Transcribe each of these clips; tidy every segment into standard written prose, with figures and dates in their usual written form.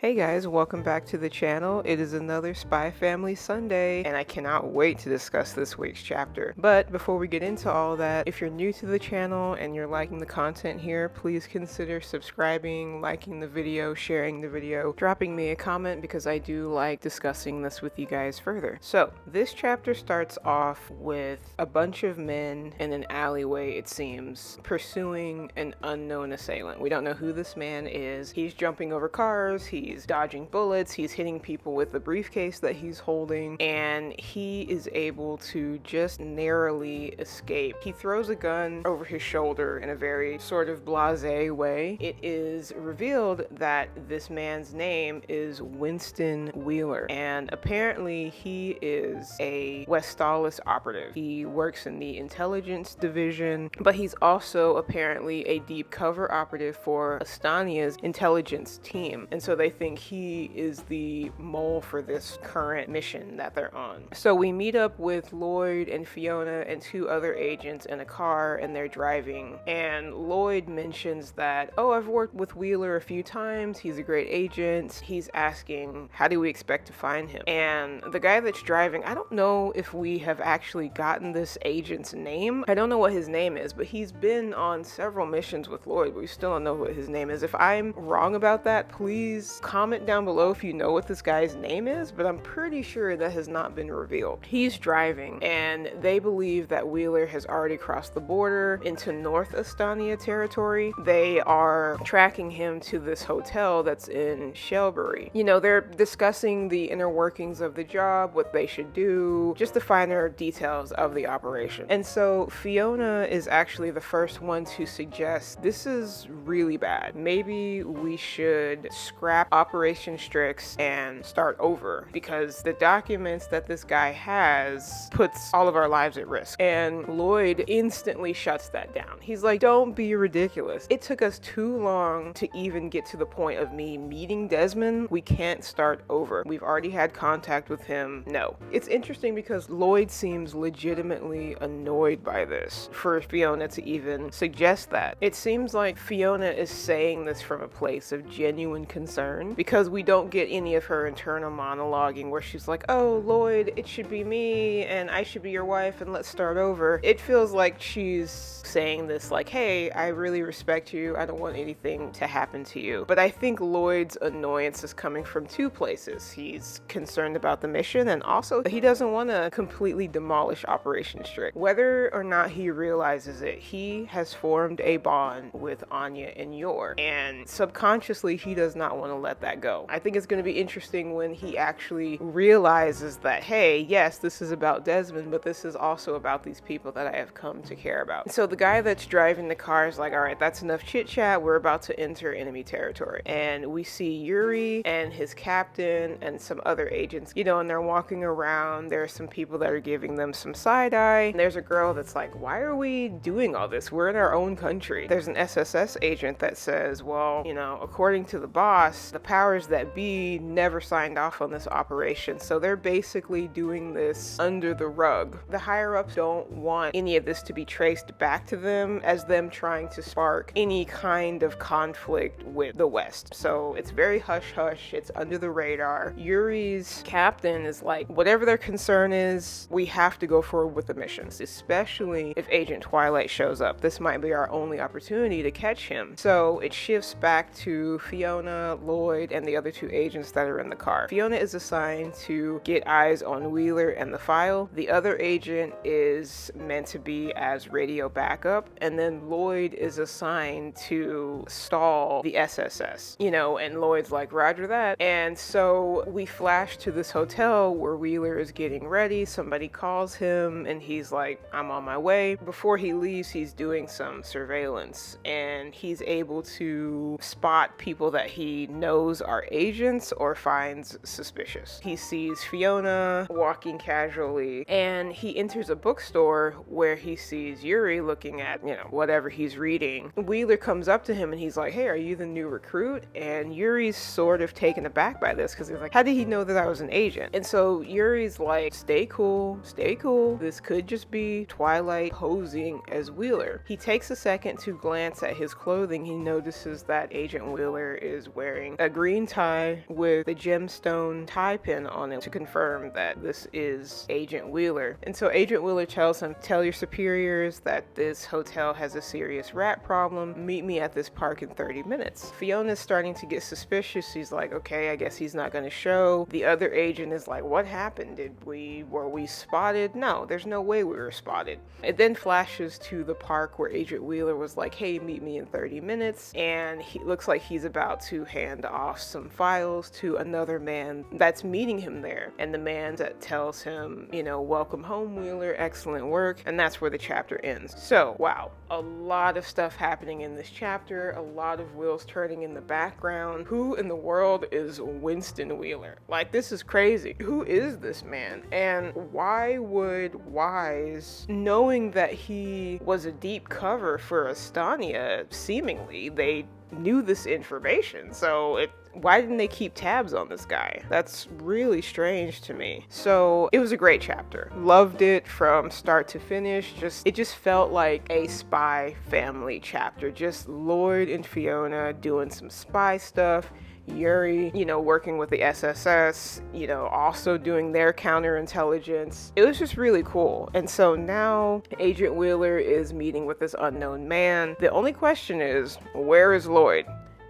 Hey guys, welcome back to the channel. It is another Spy Family Sunday, and I cannot wait to discuss this week's chapter. But before we get into all that, if you're new to the channel and you're liking the content here, please consider subscribing, liking the video, sharing the video, dropping me a comment because I do like discussing this with you guys further. So, this chapter starts off with a bunch of men in an alleyway, it seems, pursuing an unknown assailant. We don't know who this man is. He's jumping over cars, he's dodging bullets, he's hitting people with the briefcase that he's holding, and he is able to just narrowly escape. He throws a gun over his shoulder in a very sort of blasé way. It is revealed that this man's name is Winston Wheeler, and apparently he is a Westalis operative. He works in the intelligence division, but he's also apparently a deep cover operative for Astania's intelligence team, and so they think he is the mole for this current mission that they're on. So we meet up with Lloyd and Fiona and two other agents in a car, and they're driving, and Lloyd mentions that, oh, I've worked with Wheeler a few times, he's a great agent. He's asking, how do we expect to find him? And the guy that's driving, I don't know if we have actually gotten this agent's name. I don't know what his name is, but he's been on several missions with Lloyd, but we still don't know what his name is. If I'm wrong about that, please comment down below if you know what this guy's name is, but I'm pretty sure that has not been revealed. He's driving, and they believe that Wheeler has already crossed the border into North Astania territory. They are tracking him to this hotel that's in Shelbury. You know, they're discussing the inner workings of the job, what they should do, just the finer details of the operation. And so Fiona is actually the first one to suggest this is really bad. Maybe we should scrap Operation Strix and start over, because the documents that this guy has puts all of our lives at risk. And Lloyd instantly shuts that down. He's like, don't be ridiculous. It took us too long to even get to the point of me meeting Desmond. We can't start over. We've already had contact with him. No. It's interesting because Lloyd seems legitimately annoyed by this, for Fiona to even suggest that. It seems like Fiona is saying this from a place of genuine concern, because we don't get any of her internal monologuing where she's like, oh, Lloyd, it should be me, and I should be your wife, and let's start over. It feels like she's saying this like, hey, I really respect you, I don't want anything to happen to you. But I think Lloyd's annoyance is coming from two places. He's concerned about the mission, and also he doesn't want to completely demolish Operation Strix. Whether or not he realizes it, he has formed a bond with Anya and Yor, and subconsciously he does not want to let that go. I think it's going to be interesting when he actually realizes that, hey, yes, this is about Desmond, but this is also about these people that I have come to care about. So the guy that's driving the car is like, all right, that's enough chit chat. We're about to enter enemy territory. And we see Yuri and his captain and some other agents, you know, and they're walking around. There are some people that are giving them some side eye. And there's a girl that's like, why are we doing all this? We're in our own country. There's an SSS agent that says, well, you know, according to the boss, the powers that be never signed off on this operation. So they're basically doing this under the rug. The higher ups don't want any of this to be traced back to them as them trying to spark any kind of conflict with the West. So it's very hush hush. It's under the radar. Yuri's captain is like, whatever their concern is, we have to go forward with the missions, especially if Agent Twilight shows up. This might be our only opportunity to catch him. So it shifts back to Fiona, Lloyd, and the other two agents that are in the car. Fiona is assigned to get eyes on Wheeler and the file. The other agent is meant to be as radio backup, and then Lloyd is assigned to stall the SSS, you know, and Lloyd's like, roger that. And so we flash to this hotel where Wheeler is getting ready. Somebody calls him and he's like, I'm on my way. Before he leaves, he's doing some surveillance, and he's able to spot people that he knows are agents or finds suspicious. He sees Fiona walking casually, and he enters a bookstore where he sees Yuri looking at, you know, whatever he's reading. Wheeler comes up to him and he's like, hey, are you the new recruit? And Yuri's sort of taken aback by this because he's like, how did he know that I was an agent? And so Yuri's like, stay cool, stay cool. This could just be Twilight posing as Wheeler. He takes a second to glance at his clothing. He notices that Agent Wheeler is wearing a a green tie with the gemstone tie pin on it to confirm that this is Agent Wheeler. And so Agent Wheeler tells him, tell your superiors that this hotel has a serious rat problem. Meet me at this park in 30 minutes. Fiona's starting to get suspicious. She's like, okay, I guess he's not going to show. The other agent is like, what happened? Were we spotted? No, there's no way we were spotted. It then flashes to the park where Agent Wheeler was like, hey, meet me in 30 minutes. And he looks like he's about to hand off some files to another man that's meeting him there. And the man that tells him, welcome home, Wheeler, excellent work. And that's where the chapter ends. So, wow, a lot of stuff happening in this chapter, a lot of wheels turning in the background. Who in the world is Winston Wheeler? Like, this is crazy. Who is this man? And why would Wise, knowing that he was a deep cover for Astania, seemingly, they knew this information. So why didn't they keep tabs on this guy? That's really strange to me. So it was a great chapter. Loved it from start to finish. It just felt like a Spy Family chapter. Just Lloyd and Fiona doing some spy stuff. Yuri, working with the SSS, also doing their counterintelligence. It was just really cool. And so now Agent Wheeler is meeting with this unknown man. The only question is, where is Lloyd?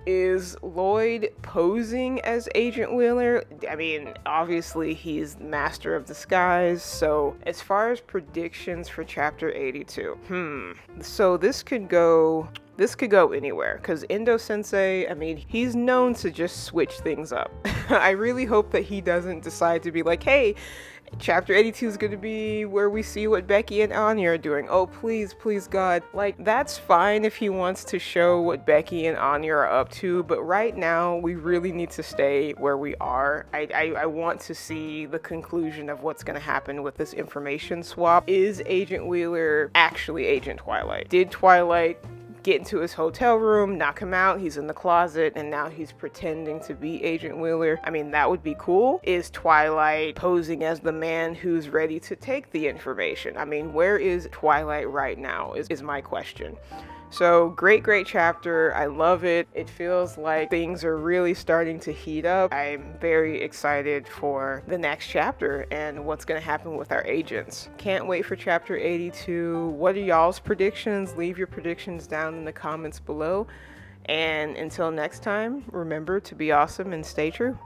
Is Lloyd posing as Agent Wheeler? I mean, obviously he's master of disguise. So as far as predictions for chapter 82, so this could go anywhere, because Endo Sensei, I mean, he's known to just switch things up. I really hope that he doesn't decide to be like, hey, chapter 82 is going to be where we see what Becky and Anya are doing. Oh, please, God. Like, that's fine if he wants to show what Becky and Anya are up to, but right now, we really need to stay where we are. I want to see the conclusion of what's going to happen with this information swap. Is Agent Wheeler actually Agent Twilight? Did Twilight get into his hotel room, knock him out, he's in the closet, and now he's pretending to be Agent Wheeler? I mean, that would be cool. Is Twilight posing as the man who's ready to take the information? I mean, where is Twilight right now is my question. So great chapter. I love it. It feels like things are really starting to heat up. I'm very excited for the next chapter and what's going to happen with our agents. Can't wait for chapter 82. What are y'all's predictions? Leave your predictions down in the comments below. And until next time, remember to be awesome and stay true.